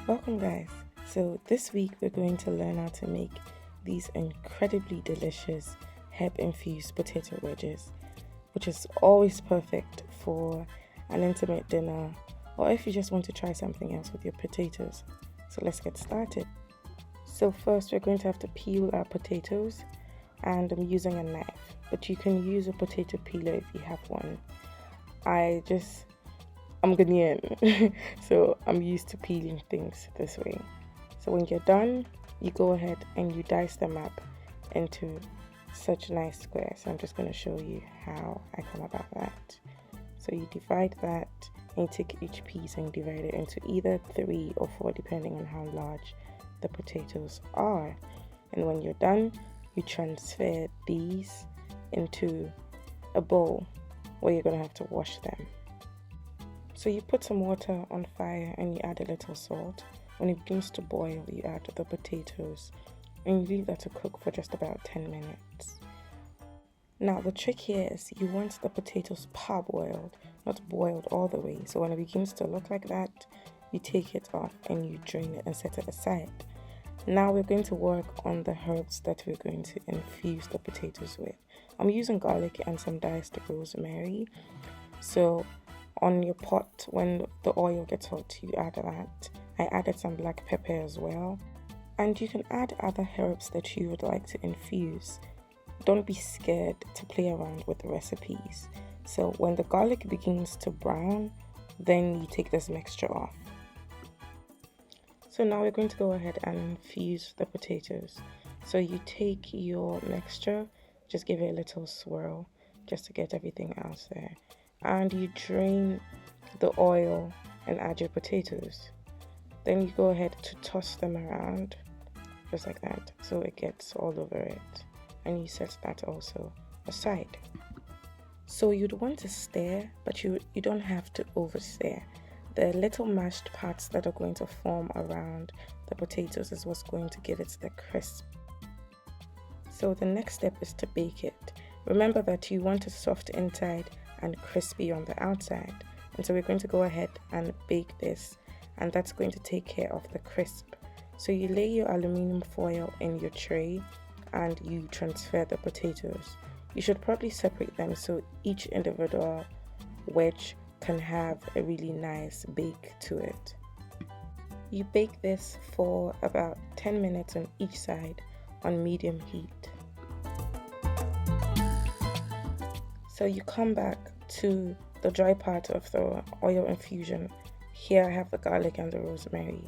Welcome guys. So this week we're going to learn how to make these incredibly delicious herb infused potato wedges, which is always perfect for an intimate dinner or if you just want to try something else with your potatoes. So let's get started. So first we're going to have to peel our potatoes, and I'm using a knife, but you can use a potato peeler if you have one. I'm Ghanaian, so I'm used to peeling things this way. So when you're done, you go ahead and you dice them up into such nice squares. So I'm just going to show you how I come about that. So you divide that and you take each piece and divide it into either 3 or 4 depending on how large the potatoes are. And when you're done, you transfer these into a bowl where you're going to have to wash them. So you put some water on fire and you add a little salt. When it begins to boil, you add the potatoes and you leave that to cook for just about 10 minutes. Now the trick here is you want the potatoes parboiled, not boiled all the way. So when it begins to look like that, you take it off and you drain it and set it aside. Now we're going to work on the herbs that we're going to infuse the potatoes with. I'm using garlic and some diced rosemary. So on your pot, when the oil gets hot, you add that. I added some black pepper as well. And you can add other herbs that you would like to infuse. Don't be scared to play around with the recipes. So when the garlic begins to brown, then you take this mixture off. So now we're going to go ahead and infuse the potatoes. So you take your mixture, just give it a little swirl just to get everything out there. And you drain the oil and add your potatoes. Then you go ahead to toss them around just like that so it gets all over it, and you set that also aside. So you'd want to stir, but you don't have to over stir. The little mashed parts that are going to form around the potatoes is what's going to give it the crisp. So the next step is to bake it. Remember that you want a soft inside and crispy on the outside, and so we're going to go ahead and bake this, and that's going to take care of the crisp. So you lay your aluminium foil in your tray and you transfer the potatoes. You should probably separate them so each individual wedge can have a really nice bake to it. You bake this for about 10 minutes on each side on medium heat. So you come back to the dry part of the oil infusion. Here I have the garlic and the rosemary.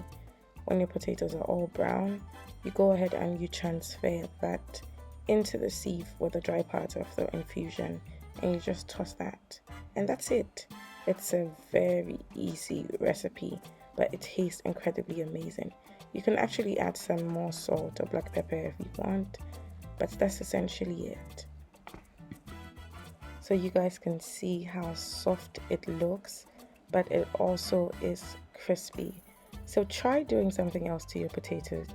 When your potatoes are all brown, you go ahead and you transfer that into the sieve with the dry part of the infusion, and you just toss that. And that's it. It's a very easy recipe, but it tastes incredibly amazing. You can actually add some more salt or black pepper if you want, but that's essentially it. So you guys can see how soft it looks, but it also is crispy. So try doing something else to your potatoes.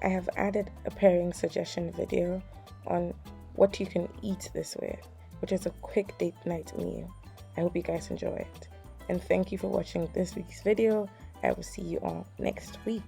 I have added a pairing suggestion video on what you can eat this with, which is a quick date night meal. I hope you guys enjoy it. And thank you for watching this week's video. I will see you all next week.